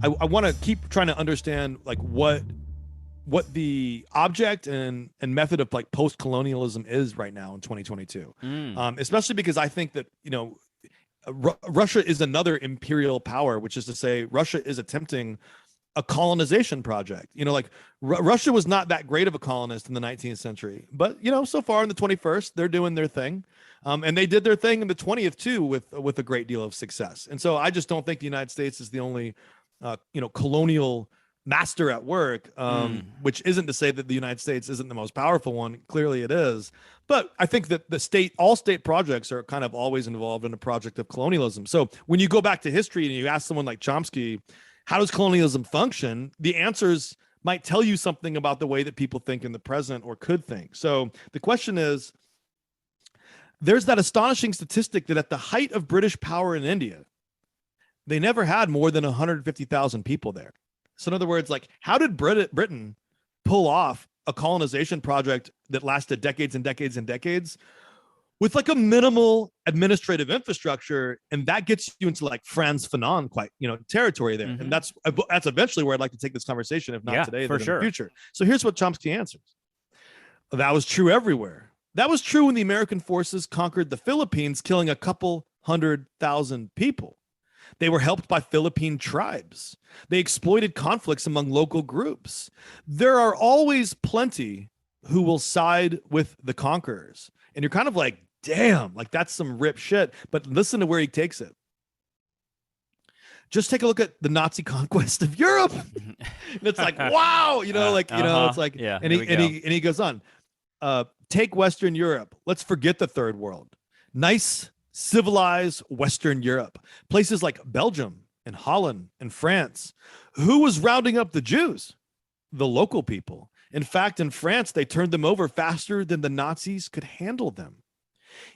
I want to keep trying to understand like what the object and method of like post-colonialism is right now in 2022. Especially because I think that, you know, Russia is another imperial power, which is to say Russia is attempting a colonization project. You know, like Russia was not that great of a colonist in the 19th century, but you know, so far in the 21st, they're doing their thing. And they did their thing in the 20th too, with a great deal of success. And so I just don't think the United States is the only, you know, colonial master at work, which isn't to say that the United States isn't the most powerful one. Clearly it is. But I think that all state projects are kind of always involved in a project of colonialism. So when you go back to history and you ask someone like Chomsky, how does colonialism function? The answers might tell you something about the way that people think in the present or could think. So the question is, there's that astonishing statistic that at the height of British power in India, they never had more than 150,000 people there. So in other words, like, how did Britain pull off a colonization project that lasted decades and decades and decades with like a minimal administrative infrastructure? And that gets you into like Franz Fanon, quite, you know, territory there. And that's eventually where I'd like to take this conversation, if not today, then in the future. So here's what Chomsky answers. That was true everywhere. That was true when the American forces conquered the Philippines, killing a couple 100,000 people. They were helped by Philippine tribes. They exploited conflicts among local groups. There are always plenty who will side with the conquerors. And you're kind of like, damn, like that's some rip shit. But listen to where he takes it. Just take a look at the Nazi conquest of Europe. And it's like, wow, you know, like, you know, it's like, and he goes on, take Western Europe. Let's forget the third world. Nice, civilized Western Europe, places like Belgium and Holland and France. Who was rounding up the Jews? The local people. In fact, in France, they turned them over faster than the Nazis could handle them.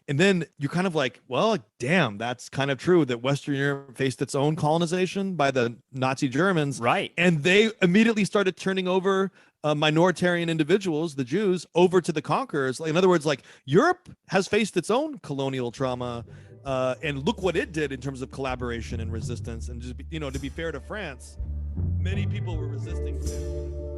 And then you're kind of like, well, damn, that's kind of true that Western Europe faced its own colonization by the Nazi Germans. Right. And they immediately started turning over minoritarian individuals, the Jews, over to the conquerors. In other words, like Europe has faced its own colonial trauma. And look what it did in terms of collaboration and resistance. And just, you know, to be fair to France, many people were resisting too.